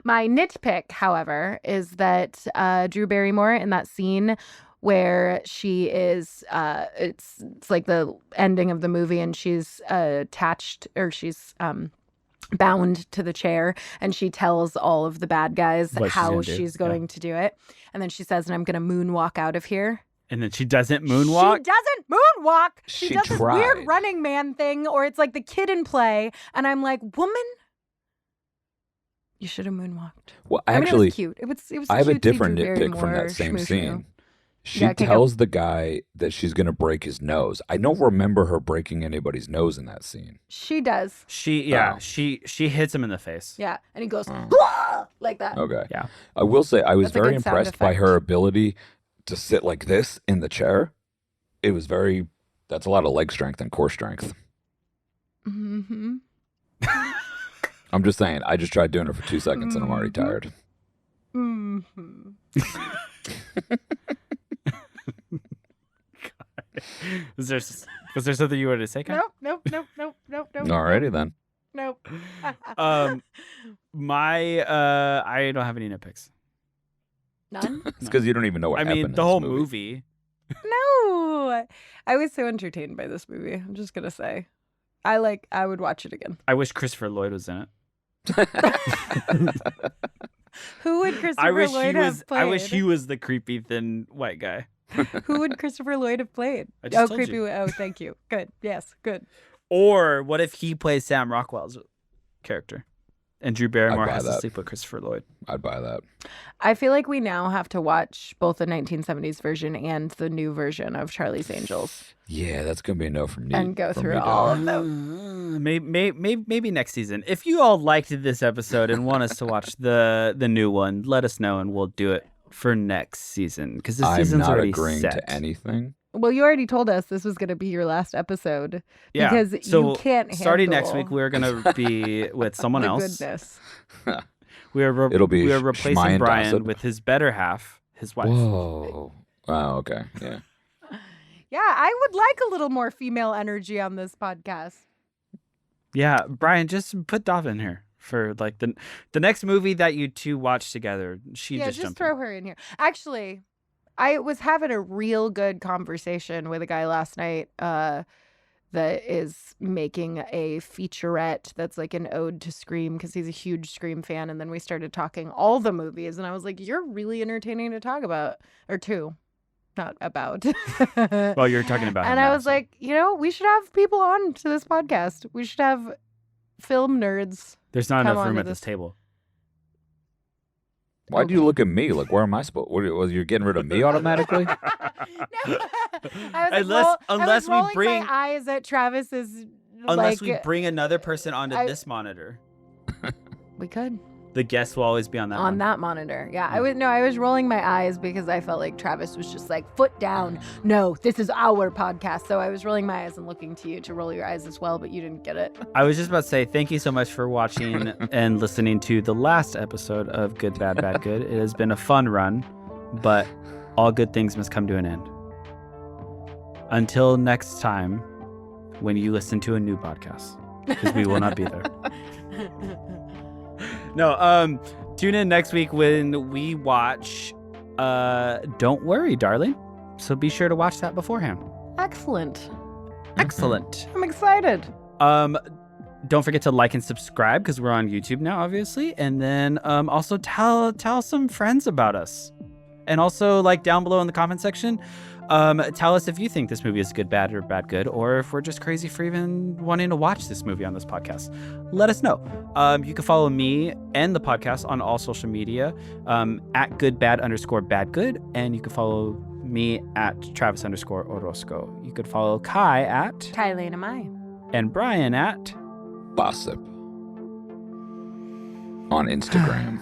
My nitpick, however, is that Drew Barrymore in that scene where she is, it's like the ending of the movie and she's attached or she's bound to the chair, and she tells all of the bad guys What she's how gonna do. she's going to do it. And then she says, and I'm going to moonwalk out of here. And then she doesn't moonwalk. She doesn't moonwalk. She She does this tried. weird Running Man thing, or it's like the kid in Play. And I'm like, woman, you should have moonwalked. Well, I mean, actually, it was cute. It was I have a cutesy, different Drew nitpick from Barrymore, that same schmoo-schmoo. scene. She Yeah, okay, go. tells the guy that she's going to break his nose. I don't remember her breaking anybody's nose in that scene. She does. She Oh. she hits him in the face. Yeah. And he goes, Oh. "Wah!" like that. Okay. Yeah. I will say I was That's a very good sound impressed by effect. her ability to sit like this in the chair. It was that's a lot of leg strength and core strength. Mm-hmm. I'm just saying, I just tried doing it for 2 seconds and I'm already Mhm. tired. Mm-hmm. Was there something you wanted to say, Kai? Nope. Alrighty then. Nope. I don't have any nitpicks. None? It's because you don't even know what I happened mean, in the this whole movie. movie. No. I was so entertained by this movie. I'm just gonna say. I would watch it again. I wish Christopher Lloyd was in it. Who would Christopher I wish Lloyd he have was. played? I wish he was the creepy thin white guy. Who would Christopher Lloyd have played? I just Oh, told creepy. you. Oh, thank you. Good. Yes, good. Or what if he plays Sam Rockwell's character, and Drew Barrymore I'd buy has to that. sleep with Christopher Lloyd? I'd buy that. I feel like we now have to watch both the 1970s version and the new version of Charlie's Angels Yeah, that's gonna be a no from me. and go from through me, all dog. of them. Maybe next season. If you all liked this episode and want us to watch the new one, let us know and we'll do it for next season because this I'm season's not already agreeing set. to anything. Well, you already told us this was going to be your last episode Yeah, because so you can't handle starting next week, we're gonna be with someone the else. goodness. It'll be we are Sh- replacing Shmai and Brian Dawson. with his better half, his wife. Whoa. Oh, okay. Yeah. Yeah, I would like a little more female energy on this podcast. Yeah, Brian, just put Dava in here for like the next movie that you two watch together. She Yeah, just just jumped throw in. her in here. Actually, I was having a real good conversation with a guy last night that is making a featurette that's like an ode to Scream because he's a huge Scream fan. And then we started talking all the movies, and I was like, "You're really entertaining to talk about, or to, not about." Well, you're talking about him And I now, was so. like, we should have people on to this podcast. We should have film nerds. There's not come enough on room to at this this. table. Why do you look at me? Like, where am I supposed? Was you getting rid of me automatically? No. I was Unless we rolling bring- my eyes at Travis's. Unless we like, bring another person onto I- this monitor, we could the guest will always be on that. on one. that monitor. Yeah, I was rolling my eyes because I felt like Travis was just like foot down. No, this is our podcast. So I was rolling my eyes and looking to you to roll your eyes as well, but you didn't get it. I was just about to say thank you so much for watching and listening to the last episode of Good, Bad, Bad, Good. It has been a fun run, but all good things must come to an end. Until next time, when you listen to a new podcast, because we will not be there. No, tune in next week when we watch Don't Worry, Darling. So be sure to watch that beforehand. Excellent. Excellent. I'm excited. Don't forget to like and subscribe because we're on YouTube now, obviously. And then also tell some friends about us. And also, like down below in the comment section, tell us if you think this movie is good, bad, or bad, good, or if we're just crazy for even wanting to watch this movie on this podcast. Let us know. You can follow me and the podcast on all social media at goodbad_badgood, and you can follow me at Travis_Orozco. You could follow Kai at Kailena Mai. and Brian at Gossip on Instagram.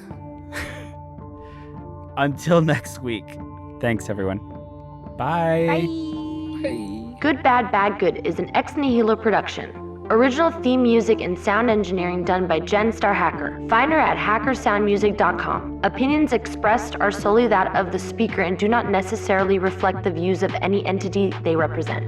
Until next week. Thanks, everyone. Bye. Good, Bad, Bad, Good is an Ex Nihilo production. Original theme music and sound engineering done by Jen Star Hacker. Find her at hackersoundmusic.com. Opinions expressed are solely that of the speaker and do not necessarily reflect the views of any entity they represent.